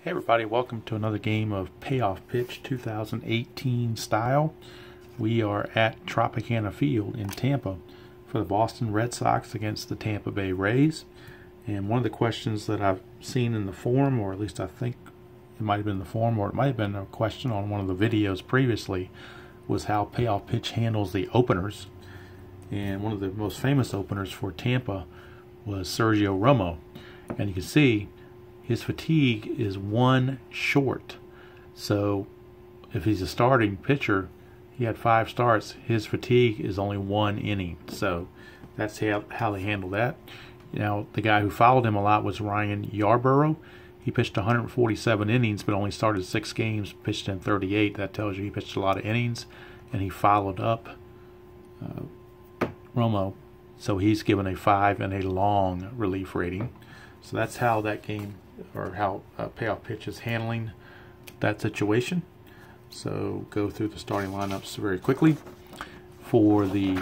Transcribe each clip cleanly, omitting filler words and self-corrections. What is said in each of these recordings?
Hey everybody, welcome to another game of Payoff Pitch 2018 style. We are at Tropicana Field in Tampa for the Boston Red Sox against the Tampa Bay Rays. And one of the questions that I've seen in the forum, or at least I think it might have been the forum, or it might have been a question on one of the videos previously, was how Payoff Pitch handles the openers. And one of the most famous openers for Tampa was Sergio Romo. And you can see his fatigue is one short. So if he's a starting pitcher, he had 5 starts, his fatigue is only 1 inning. So that's how they handle that. Now, the guy who followed him a lot was Ryan Yarborough. He pitched 147 innings, but only started 6 games, pitched in 38. That tells you he pitched a lot of innings, and he followed up Romo. So he's given a 5 and a long relief rating. So that's how that game, or how Payoff Pitch is handling that situation. So go through the starting lineups very quickly. For the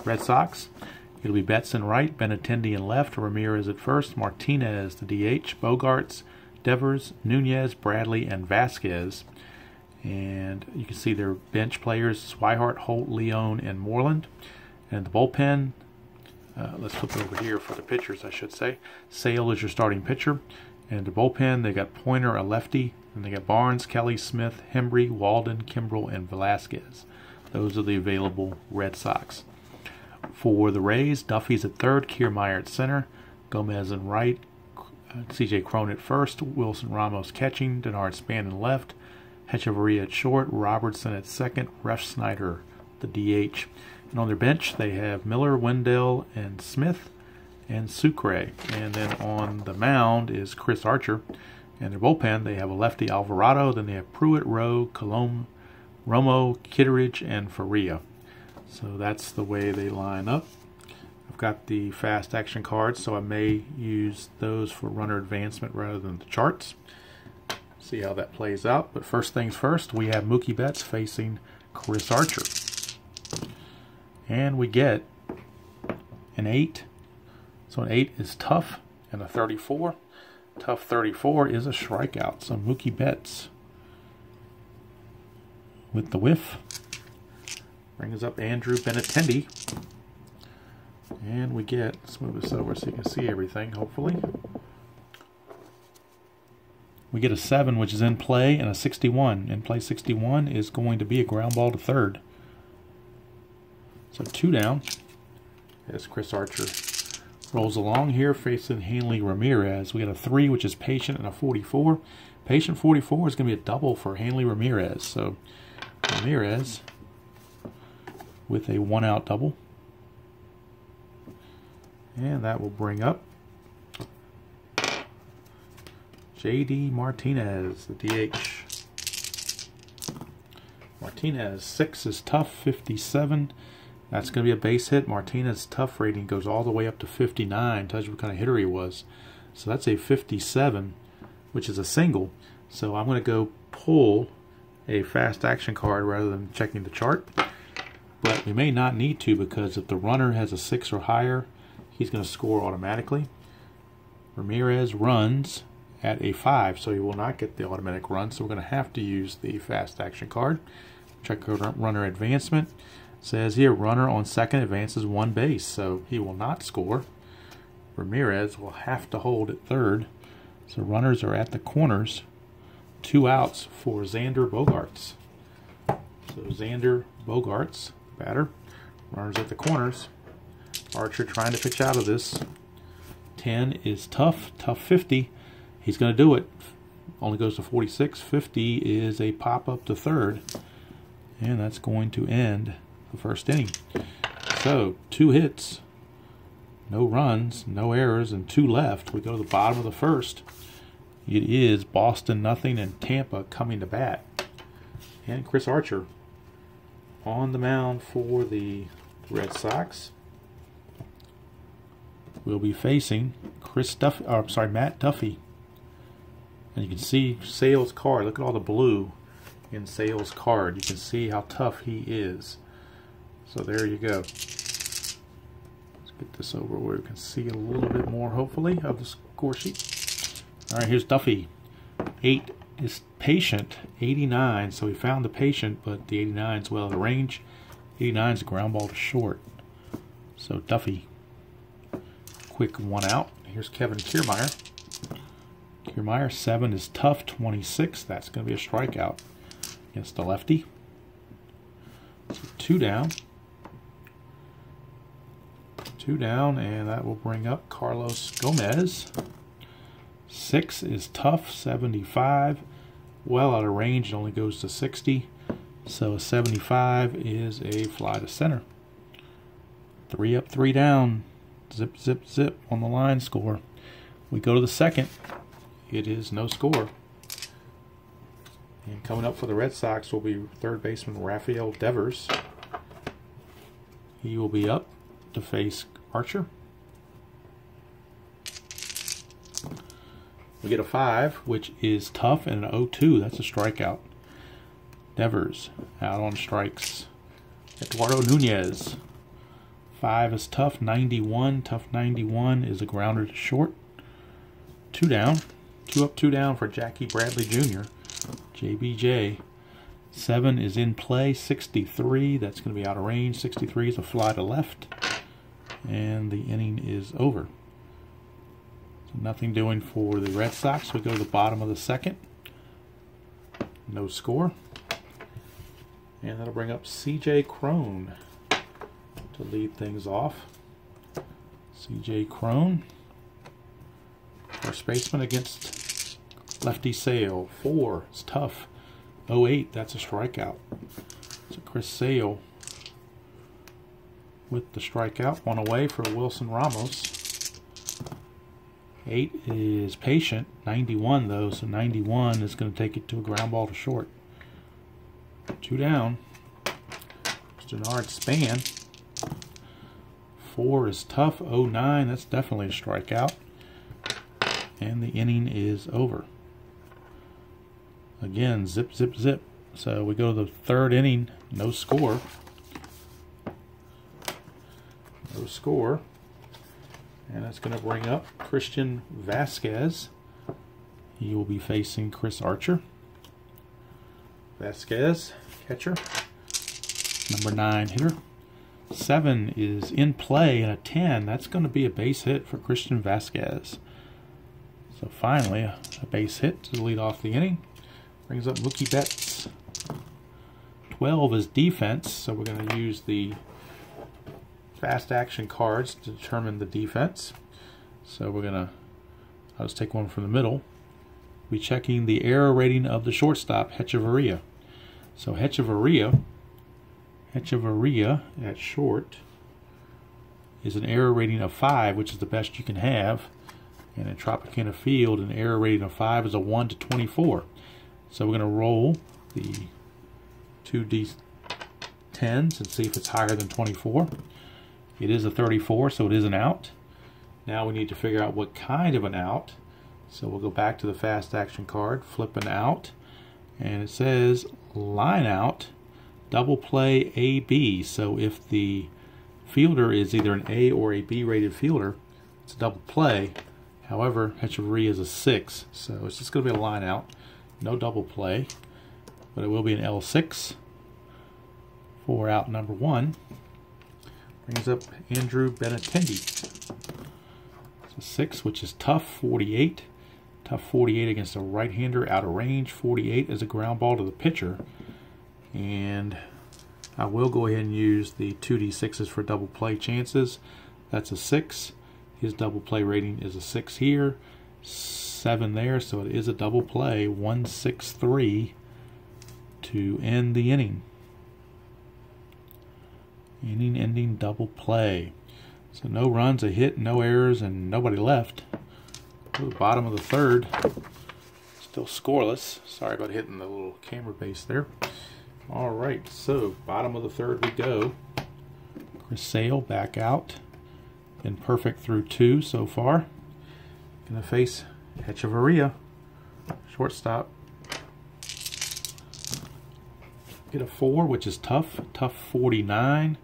Red Sox, it'll be Betts in right, Benintendi in left, Ramirez at first, Martinez the DH, Bogarts, Devers, Nunez, Bradley, and Vasquez. And you can see their bench players: Swihart, Holt, Leone, and Moreland. And the bullpen, let's flip it over here for the pitchers, I should say. Sale is your starting pitcher. And the bullpen, they got Pointer, a lefty, and they got Barnes, Kelly, Smith, Hembry, Walden, Kimbrel, and Velasquez. Those are the available Red Sox. For the Rays, Duffy's at third, Kiermaier at center, Gomez in right, C.J. Cron at first, Wilson Ramos catching, Denard Span in left, Hechavarria at short, Robertson at second, Refsnyder the DH. And on their bench, they have Miller, Wendell, and Smith, and Sucre. And then on the mound is Chris Archer. And their bullpen, they have a lefty, Alvarado, then they have Pruitt, Rowe, Colombo, Romo, Kitteridge, and Faria. So that's the way they line up. I've got the fast action cards, so I may use those for runner advancement rather than the charts. See how that plays out. But first things first, we have Mookie Betts facing Chris Archer. And we get an 8. So an 8 is tough, and a 34. Tough 34 is a strikeout. So Mookie Betts with the whiff brings up Andrew Benintendi. And we get, let's move this over so you can see everything, hopefully. We get a 7, which is in play, and a 61. In play 61 is going to be a ground ball to third. So 2 down as Chris Archer rolls along here facing Hanley Ramirez. We got a 3, which is patient, and a 44. Patient 44 is going to be a double for Hanley Ramirez. So Ramirez with a 1-out double. And that will bring up J.D. Martinez, the DH. Martinez, 6 is tough, 57. That's going to be a base hit. Martinez's tough rating goes all the way up to 59. Tells you what kind of hitter he was. So that's a 57, which is a single. So I'm going to go pull a fast action card rather than checking the chart. But we may not need to, because if the runner has a 6 or higher, he's going to score automatically. Ramirez runs at a 5, so he will not get the automatic run. So we're going to have to use the fast action card. Check runner advancement. Says here, runner on second advances 1 base, so he will not score. Ramirez will have to hold at third. So runners are at the corners. 2 outs for Xander Bogaerts. So Xander Bogaerts, batter. Runners at the corners. Archer trying to pitch out of this. 10 is tough. Tough 50. He's going to do it. Only goes to 46. 50 is a pop-up to third. And that's going to end the first inning. So 2 hits, no runs, no errors, and 2 left. We go to the bottom of the first. It is Boston nothing and Tampa coming to bat. And Chris Archer on the mound for the Red Sox will be facing Matt Duffy. And you can see Sale's card. Look at all the blue in Sale's card. You can see how tough he is. So there you go. Let's get this over where we can see a little bit more, hopefully, of the score sheet. All right, here's Duffy. 8 is patient, 89. So he found the patient, but the 89 is well out of range. 89 is a ground ball to short. So Duffy, quick 1 out. Here's Kevin Kiermaier. Kiermaier, 7 is tough, 26. That's going to be a strikeout against the lefty. So 2 down. 2 down, and that will bring up Carlos Gomez. 6 is tough, 75. Well out of range, it only goes to 60. So a 75 is a fly to center. 3 up, 3 down. Zip, zip, zip on the line score. We go to the second. It is no score. And coming up for the Red Sox will be third baseman Rafael Devers. He will be up to face Archer. We get a 5, which is tough, and an 0-2. That's a strikeout. Devers out on strikes. Eduardo Nunez. 5 is tough, 91. Tough 91 is a grounder to short. 2 down. 2 up, 2 down for Jackie Bradley Jr. JBJ. 7 is in play, 63. That's going to be out of range. 63 is a fly to left. And the inning is over. So nothing doing for the Red Sox. We go to the bottom of the second. No score. And that'll bring up C.J. Cron to lead things off. C.J. Cron, first baseman against lefty Sale. 4 is tough. 0-8, that's a strikeout. So Chris Sale with the strikeout. 1 away for Wilson Ramos. 8 is patient. 91 though, so 91 is going to take it to a ground ball to short. 2 down. Denard Span. 4 is tough. 0-9, that's definitely a strikeout. And the inning is over. Again, zip, zip, zip. So we go to the third inning, no score. No score. And that's going to bring up Christian Vasquez. He will be facing Chris Archer. Vasquez, catcher. Number 9 hitter. 7 is in play, and a 10. That's going to be a base hit for Christian Vasquez. So finally, a base hit to lead off the inning. Brings up Mookie Betts. 12 is defense, so we're going to use the fast action cards to determine the defense. So we're going to, I'll just take one from the middle. We're checking the error rating of the shortstop, Hechavarria. So Hechavarria at short is an error rating of 5, which is the best you can have. And in Tropicana Field, an error rating of 5 is a 1 to 24. So we're going to roll the 2D10s and see if it's higher than 24. It is a 34, so it is an out. Now we need to figure out what kind of an out. So we'll go back to the fast action card, flip an out, and it says line out, double play AB. So if the fielder is either an A or a B rated fielder, it's a double play. However, Hechavarria is a 6, so it's just going to be a line out. No double play, but it will be an L6 for out number 1. Brings up Andrew Benintendi. It's a 6, which is tough, 48. Tough 48 against a right-hander, out of range. 48 is a ground ball to the pitcher. And I will go ahead and use the 2D6s for double play chances. That's a 6. His double play rating is a 6 here. 7 there, so it is a double play. 1-6-3 to end the inning. Inning ending double play. So no runs, a hit, no errors, and nobody left. To the bottom of the third. Still scoreless. Sorry about hitting the little camera base there. Alright, so bottom of the third we go. Chris Sale back out. Been perfect through 2 so far. Gonna face Hechavarria, shortstop. Get a 4, which is tough. Tough 49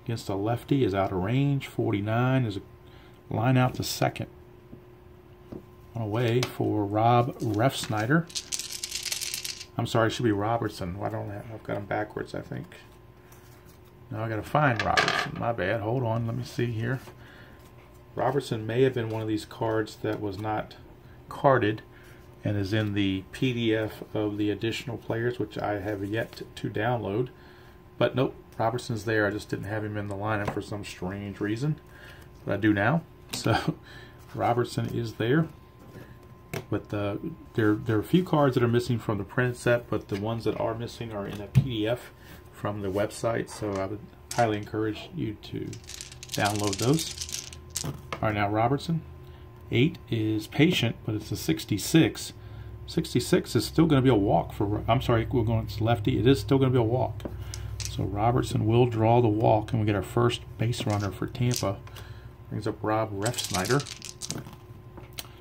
against a lefty is out of range. 49 is a line out to second. One away for Rob Refsnyder. I'm sorry, it should be Robertson. Why don't I've got him backwards, I think. No, I gotta find Robertson. My bad. Hold on, let me see here. Robertson may have been one of these cards that was not carded and is in the PDF of the additional players, which I have yet to download. But nope, Robertson's there. I just didn't have him in the lineup for some strange reason. But I do now. So Robertson is there. But there are a few cards that are missing from the printed set, but the ones that are missing are in a PDF from the website. So I would highly encourage you to download those. All right, now Robertson. 8 is Patient, but it's a 66. 66 is still going to be a walk for, I'm sorry, we're going to lefty. It is still going to be a walk. So Robertson will draw the walk, and we get our first base runner for Tampa. Brings up Rob Refsnyder.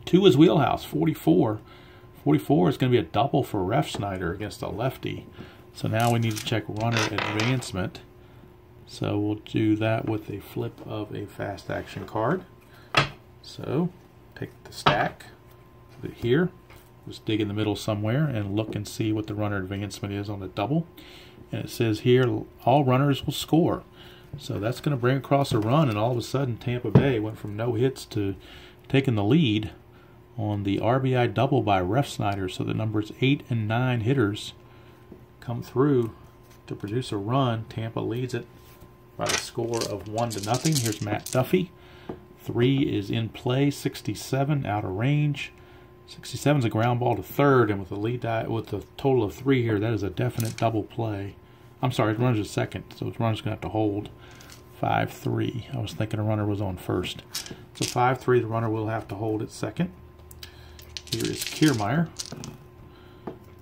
2 is Wheelhouse, 44. 44 is going to be a double for Refsnyder against a lefty. So now we need to check runner advancement. So we'll do that with a flip of a fast action card. So take the stack, put it here, just dig in the middle somewhere and look and see what the runner advancement is on the double. And it says here all runners will score. So that's going to bring across a run, and all of a sudden Tampa Bay went from no hits to taking the lead on the RBI double by Refsnyder. So the numbers 8 and 9 hitters come through to produce a run. Tampa leads it by the score of 1-0. Here's Matt Duffy. 3 is in play. 67 out of range. 67 is a ground ball to third, and with the lead with a total of 3 here, that is a definite double play. I'm sorry, it runs to second, so the runner's going to have to hold. 5-3. I was thinking a runner was on first. So 5-3, the runner will have to hold at second. Here is Kiermaier.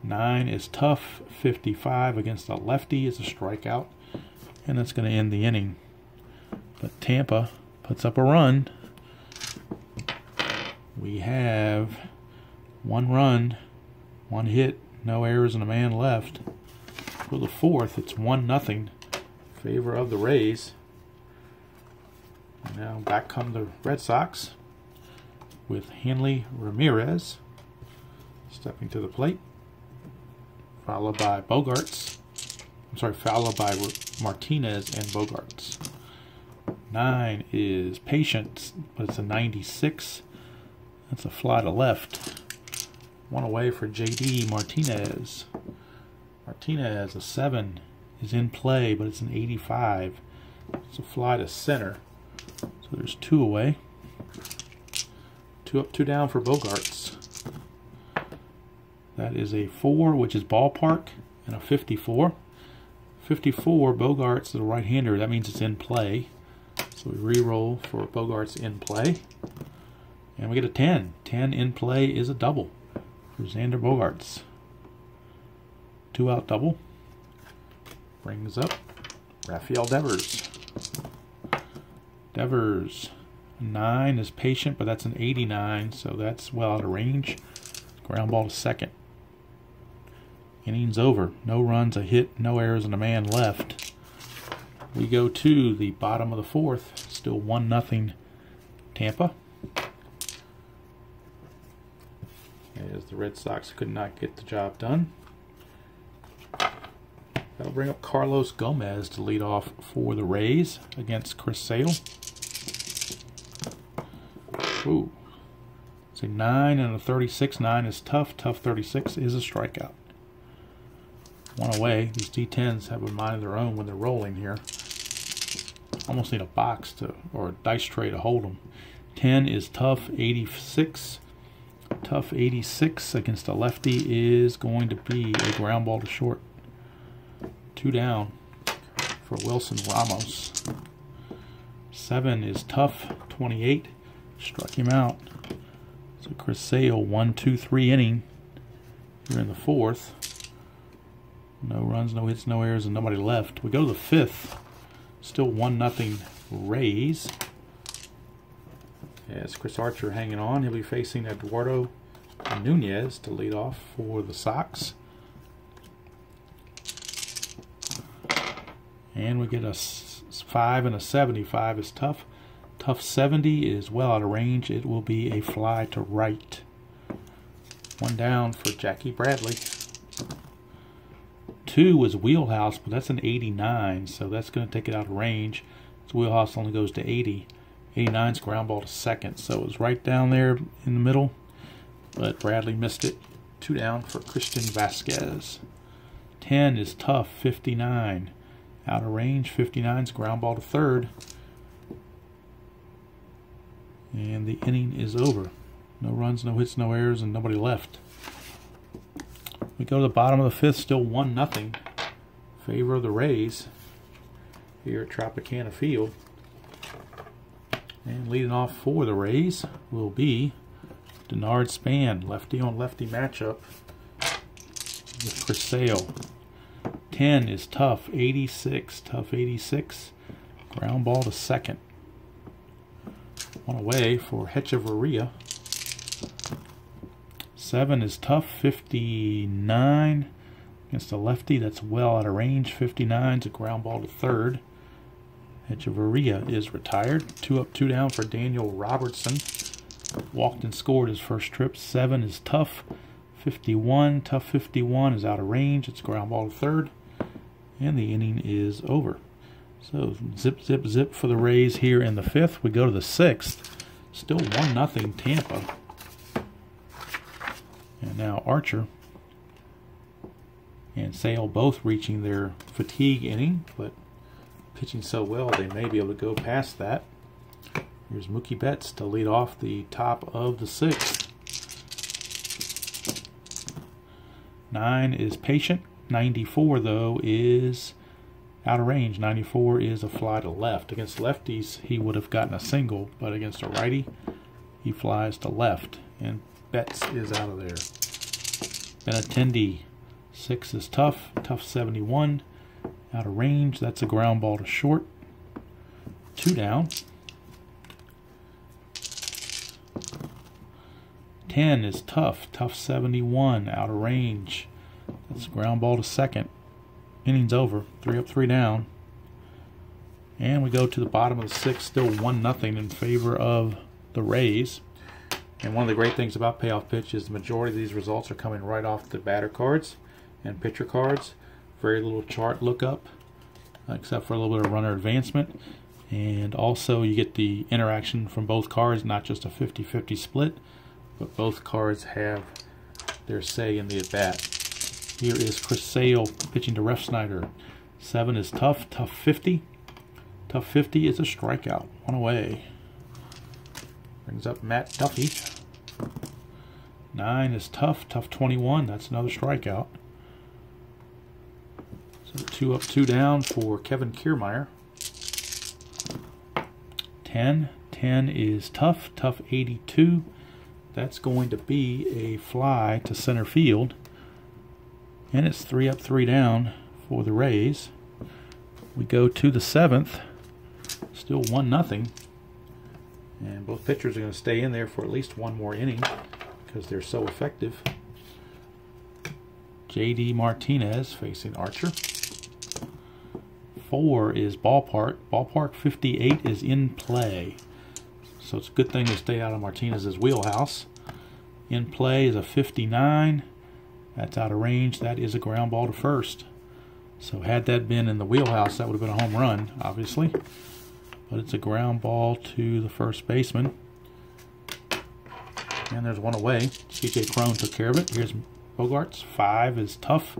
9 is Tough. 55 against a lefty is a strikeout, and that's going to end the inning. But Tampa puts up a run. We have 1 run, 1 hit, no errors, and a man left. For the 4th, it's 1-0 in favor of the Rays. And now back come the Red Sox with Hanley Ramirez stepping to the plate, followed by Bogarts. I'm sorry, followed by Martinez and Bogarts. 9 is Patient, but it's a 96. That's a fly to left. 1 away for J.D. Martinez. Martinez, a 7, is in play, but it's an 85. It's a fly to center. So there's 2 away. 2 up, 2 down for Bogarts. That is a 4, which is ballpark, and a 54. 54, Bogarts is a right-hander. That means it's in play. So we re-roll for Bogarts in play. And we get a 10. 10 in play is a double for Xander Bogarts. 2 out double. Brings up Rafael Devers. Devers, 9 is Patient, but that's an 89, so that's well out of range. Ground ball to second. Innings over. No runs, a hit, no errors, and a man left. We go to the bottom of the 4th. Still 1-0 Tampa. As the Red Sox could not get the job done. That'll bring up Carlos Gomez to lead off for the Rays against Chris Sale. Ooh. It's a 9 and a 36. 9 is Tough. Tough 36 is a strikeout. 1 away. These D10s have a mind of their own when they're rolling here. Almost need a box to, or a dice tray to hold them. 10 is Tough. 86. Tough 86 against a lefty is going to be a ground ball to short. 2 down for Wilson Ramos. 7 is Tough. 28. Struck him out. So Chris Sale, 1-2-3 inning here in the 4th. No runs, no hits, no errors, and nobody left. We go to the 5th. Still 1-0 Rays. As Chris Archer hanging on, he'll be facing Eduardo Nunez to lead off for the Sox. And we get a 5 and a 75 is Tough. Tough 70 is well out of range. It will be a fly to right. One down for Jackie Bradley. 2 is wheelhouse, but that's an 89, so that's going to take it out of range. Its wheelhouse only goes to 80. 89 is ground ball to second, so it was right down there in the middle, but Bradley missed it. 2 down for Christian Vasquez. 10 is tough, 59. Out of range, 59 is ground ball to third. And the inning is over. No runs, no hits, no errors, and nobody left. We go to the bottom of the fifth, still 1-0. Favor of the Rays here at Tropicana Field. And leading off for the Rays will be Denard Span, lefty on lefty matchup with Chris Sale. 10 is tough, 86, tough 86. Ground ball to second. One away for Hechavarria. 7 is tough, 59. Against a lefty, that's well out of range. 59 is a ground ball to third. Hechavarria is retired. 2 up, 2 down for Daniel Robertson. Walked and scored his first trip. 7 is tough, 51. Tough 51 is out of range. It's ground ball to third. And the inning is over. So zip, zip, zip for the Rays here in the fifth. We go to the sixth. Still 1-0 Tampa. And now Archer and Sale both reaching their fatigue inning, but pitching so well they may be able to go past that. Here's Mookie Betts to lead off the top of the sixth. 9 is patient. 94, though, is out of range. 94 is a fly to left. Against lefties, he would have gotten a single, but against a righty, he flies to left. And Betts is out of there. Benintendi, 6 is tough. Tough 71. Out of range. That's a ground ball to short. 2 down. 10 is tough. Tough 71. Out of range. That's a ground ball to second. Inning's over. 3 up, 3 down. And we go to the bottom of the sixth. Still 1-0 in favor of the Rays. And one of the great things about payoff pitch is the majority of these results are coming right off the batter cards and pitcher cards. Very little chart lookup, except for a little bit of runner advancement. And also you get the interaction from both cards, not just a 50-50 split, but both cards have their say in the at-bat. Here is Chris Sale pitching to Refsnyder. 7 is tough, tough 50. Tough 50 is a strikeout, 1 away. Brings up Matt Duffy. 9 is tough, tough 21. That's another strikeout. So 2 up, 2 down for Kevin Kiermaier. 10 is tough, tough 82. That's going to be a fly to center field. And it's 3 up, 3 down for the Rays. We go to the seventh. Still 1-0. And both pitchers are going to stay in there for at least one more inning because they're so effective. J.D. Martinez facing Archer. 4 is Ballpark. Ballpark 58 is in play. So it's a good thing to stay out of Martinez's wheelhouse. In play is a 59. That's out of range. That is a ground ball to first. So had that been in the wheelhouse, that would have been a home run, obviously. But it's a ground ball to the first baseman. And there's one away. C.J. Cron took care of it. Here's Bogarts. 5 is tough.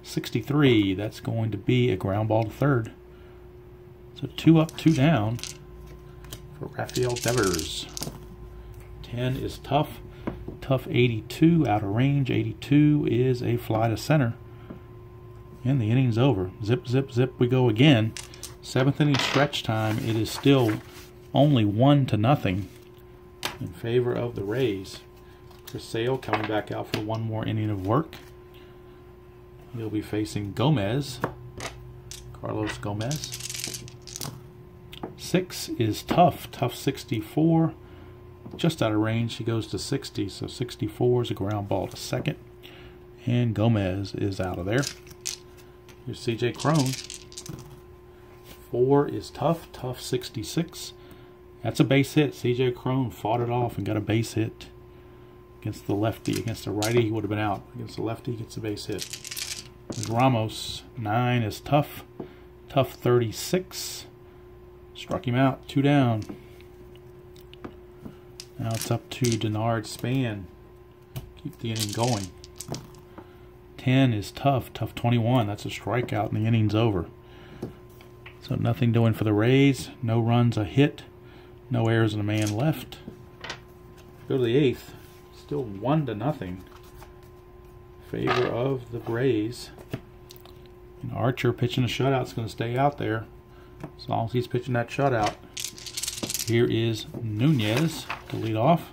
63. That's going to be a ground ball to third. So 2 up, 2 down for Rafael Devers. 10 is tough. Tough 82. Out of range. 82 is a fly to center. And the inning's over. Zip, zip, zip. We go again. 7th inning stretch time. It is still only 1-0 in favor of the Rays. Chris Sale coming back out for one more inning of work. He'll be facing Gomez. Carlos Gomez. 6 is tough. Tough 64. Just out of range. He goes to 60. So 64 is a ground ball to second. And Gomez is out of there. Here's C.J. Cron. 4 is tough. Tough 66. That's a base hit. C.J. Cron fought it off and got a base hit. against the lefty. Against the righty, he would have been out. Against the lefty, he gets a base hit. There's Ramos. 9 is tough. Tough 36. Struck him out. 2 down. Now it's up to Denard Span. Keep the inning going. 10 is tough. Tough 21. That's a strikeout and the inning's over. So nothing doing for the Rays. No runs, a hit. No errors and a man left. Go to the 8th. Still 1-0. Favor of the Rays. And Archer pitching a shutout is going to stay out there as long as he's pitching that shutout. Here is Nunez to lead off,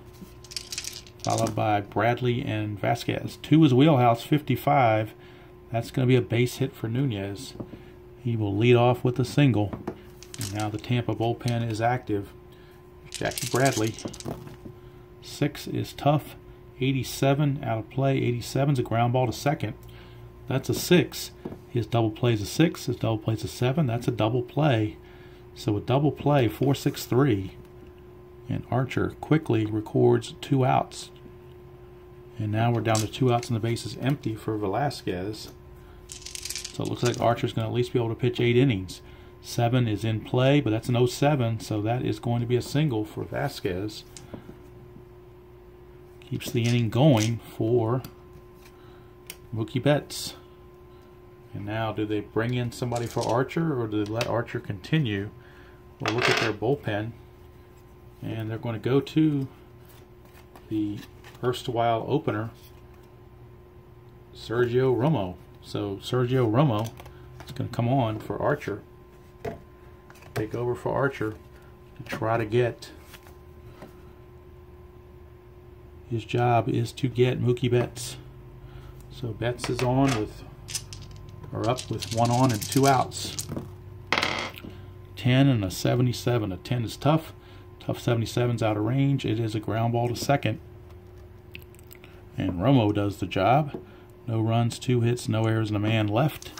followed by Bradley and Vasquez. 2 is wheelhouse, 55. That's going to be a base hit for Nunez. He will lead off with a single. And now the Tampa bullpen is active. Jackie Bradley. 6 is tough. 87 out of play. 87 is a ground ball to second. That's a 6. His double play is a 6. His double play is a 7. That's a double play. So a double play, 4-6-3. And Archer quickly records 2 outs. And now we're down to 2 outs and the base is empty for Velasquez. So it looks like Archer's going to at least be able to pitch 8 innings. 7 is in play, but that's an 0-7, so that is going to be a single for Vasquez. Keeps the inning going for Mookie Betts. And now, do they bring in somebody for Archer, or do they let Archer continue? We'll look at their bullpen, and they're going to go to the erstwhile opener, Sergio Romo. So Sergio Romo is going to come on for Archer, take over for Archer to try to get, his job is to get Mookie Betts. So Betts is on with, or up with 1 on and 2 outs. 10 and a 77. A 10 is tough. Tough 77's out of range. It is a ground ball to second. And Romo does the job. No runs, 2 hits, no errors, and a man left.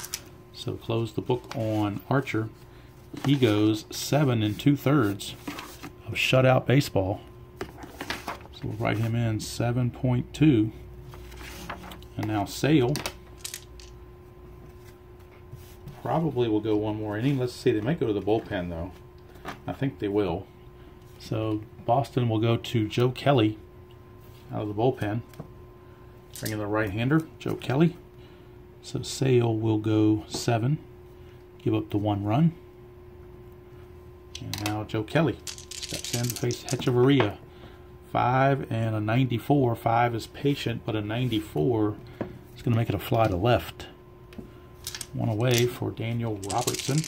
So close the book on Archer. He goes 7 2/3 of shutout baseball. So we'll write him in 7.2. And now Sale probably will go 1 more inning. Let's see, they might go to the bullpen though. I think they will. So Boston will go to Joe Kelly out of the bullpen. Bring in the right-hander, Joe Kelly. So Sale will go 7, give up the 1 run. And now Joe Kelly steps in to face Hechavarria. 5 and a 94. 5 is patient, but a 94 is going to make it a fly to left. 1 away for Daniel Robertson.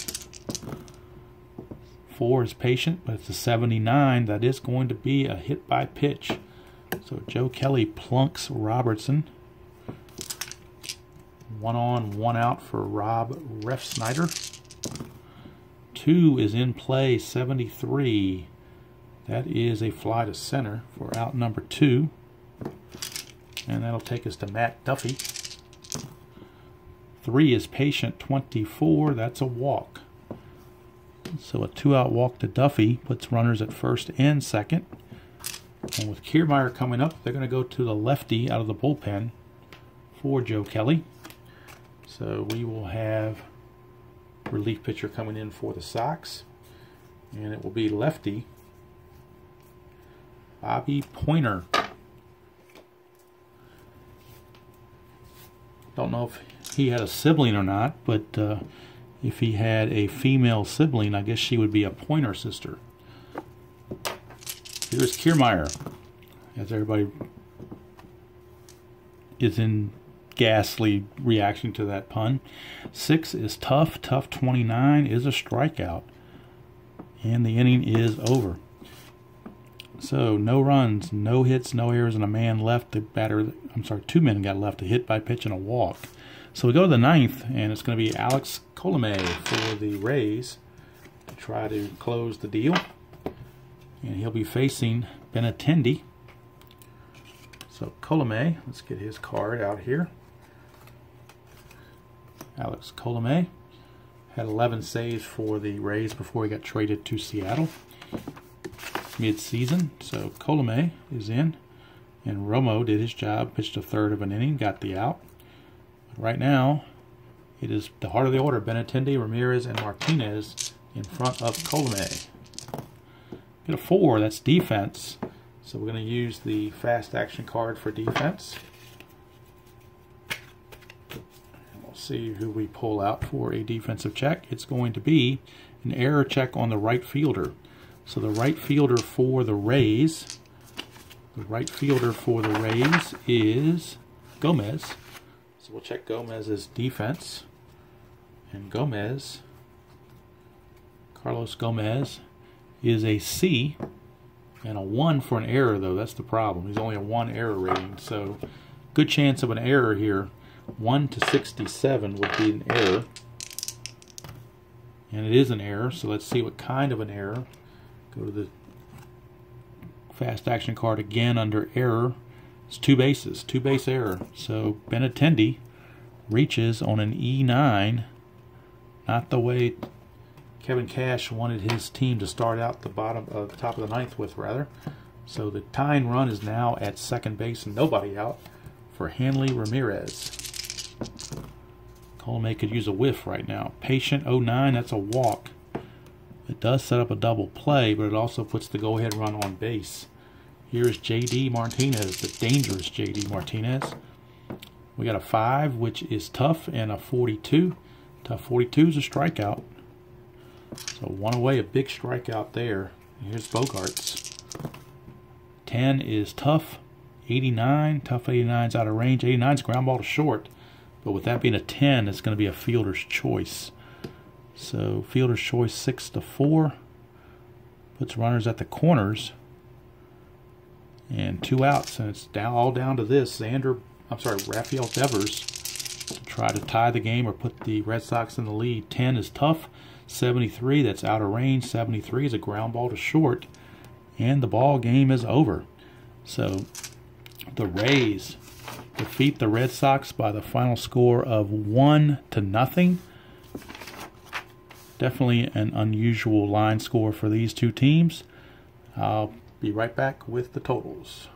4 is patient, but it's a 79. That is going to be a hit by pitch. So Joe Kelly plunks Robertson. 1 on, 1 out for Rob Refsnyder. 2 is in play, 73. That is a fly to center for out number 2. And that'll take us to Matt Duffy. 3 is patient, 24. That's a walk. So a 2-out walk to Duffy puts runners at first and second. And with Kiermaier coming up, they're going to go to the lefty out of the bullpen for Joe Kelly. So we will have relief pitcher coming in for the Sox. And it will be lefty Bobby Pointer. Don't know if he had a sibling or not, but if he had a female sibling, I guess she would be a Pointer sister. Here's Kiermaier, as everybody is in ghastly reaction to that pun. 6 is tough. Tough 29 is a strikeout. And the inning is over. So no runs, no hits, no errors, and a man left. The batter, I'm sorry, 2 men got left, a hit by pitch and a walk. So we go to the 9th, and it's going to be Alex Colomé for the Rays to try to close the deal. And he'll be facing Benintendi. So Colomé, let's get his card out here. Alex Colomé had 11 saves for the Rays before he got traded to Seattle mid-season. So Colomé is in. And Romo did his job, pitched a third of an inning, got the out. But right now, it is the heart of the order, Benintendi, Ramirez, and Martinez in front of Colome. Get a 4, that's defense. So we're going to use the fast action card for defense. And we'll see who we pull out for a defensive check. It's going to be an error check on the right fielder. So the right fielder for the Rays, is Gomez. So we'll check Gomez's defense. And Carlos Gomez, is a C and a 1 for an error, though. That's the problem. He's only a 1 error rating. So good chance of an error here. 1 to 67 would be an error. And it is an error, so let's see what kind of an error. Go to the fast action card again under error. It's 2 bases, 2 base error. So Benintendi reaches on an E9, not the way Kevin Cash wanted his team to start out the top of the 9th with, rather. So the tying run is now at second base and nobody out for Hanley Ramirez. Colome could use a whiff right now. Patient 09, that's a walk. It does set up a double play, but it also puts the go-ahead run on base. Here's J.D. Martinez, the dangerous J.D. Martinez. We got a 5, which is tough, and a 42. Tough 42 is a strikeout. So 1 away, a big strikeout there. And here's Bogarts. 10 is tough. 89, tough 89's out of range. 89's ground ball to short. But with that being a 10, it's going to be a fielder's choice. So fielder's choice 6 to 4. Puts runners at the corners. And 2 outs. And it's all down to this. Rafael Devers to try to tie the game or put the Red Sox in the lead. 10 is tough. 73, that's out of range. 73 is a ground ball to short. And the ball game is over. So the Rays defeat the Red Sox by the final score of 1-0. Definitely an unusual line score for these two teams. I'll be right back with the totals.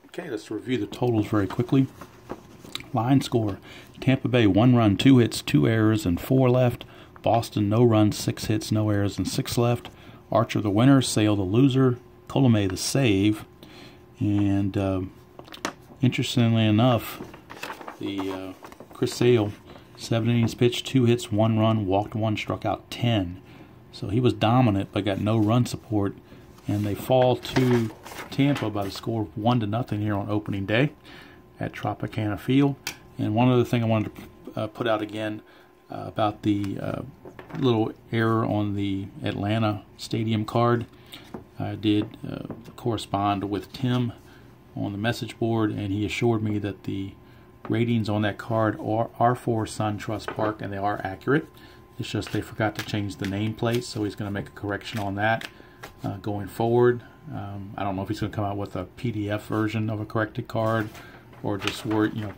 Okay, let's review the totals very quickly. Line score: Tampa Bay 1 run, 2 hits, 2 errors, and 4 left. Boston no runs, 6 hits, no errors, and 6 left. Archer the winner, Sale the loser, Colome the save. And interestingly enough, the Chris Sale, 7 innings pitched, 2 hits, 1 run, walked 1, struck out 10. So he was dominant but got no run support. And they fall to Tampa by the score of 1-0 here on opening day at Tropicana Field. And one other thing I wanted to put out again about the little error on the Atlanta Stadium card. I did correspond with Tim on the message board, and he assured me that the ratings on that card are for SunTrust Park, and they are accurate. It's just they forgot to change the nameplate, so he's going to make a correction on that going forward. I don't know if he's going to come out with a PDF version of a corrected card or just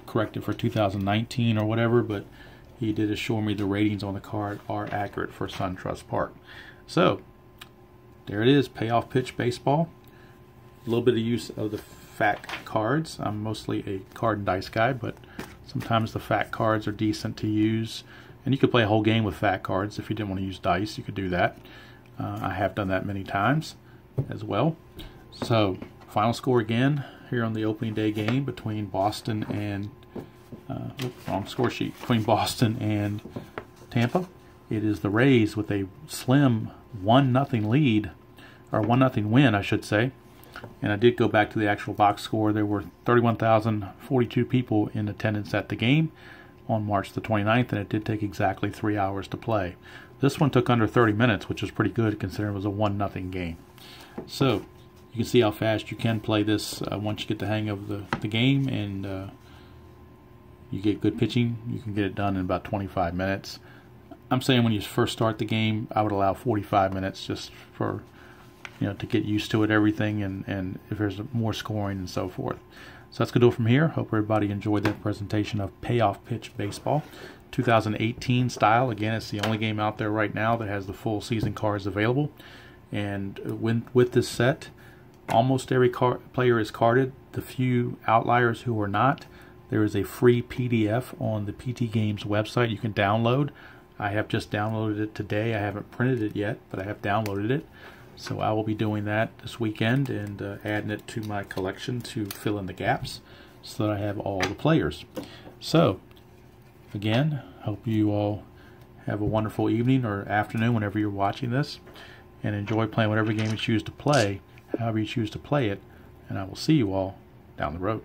correct it for 2019 or whatever, but he did assure me the ratings on the card are accurate for SunTrust Park. So there it is, payoff pitch baseball. A little bit of use of the fat cards. I'm mostly a card and dice guy, but sometimes the fat cards are decent to use. And you could play a whole game with fat cards. If you didn't want to use dice, you could do that. I have done that many times as well. So final score again here on the opening day game between Boston and wrong score sheet, between Boston and Tampa. It is the Rays with a slim 1-0 lead, or 1-0 win, I should say. And I did go back to the actual box score. There were 31,042 people in attendance at the game on March the 29th, and it did take exactly 3 hours to play. This one took under 30 minutes, which was pretty good considering it was a 1-0 game. So you can see how fast you can play this once you get the hang of the game, and you get good pitching. You can get it done in about 25 minutes. I'm saying when you first start the game, I would allow 45 minutes just for to get used to it, everything, and if there's more scoring and so forth. So that's going to do it from here. Hope everybody enjoyed that presentation of payoff pitch baseball. 2018 style. Again, it's the only game out there right now that has the full season cards available. And with this set, Almost every player is carded. The few outliers who are not, there is a free PDF on the PT Games website you can download. I have just downloaded it today. I haven't printed it yet, but I have downloaded it. So I will be doing that this weekend and adding it to my collection to fill in the gaps so that I have all the players. So, again, hope you all have a wonderful evening or afternoon whenever you're watching this, and enjoy playing whatever game you choose to play, however you choose to play it, and I will see you all down the road.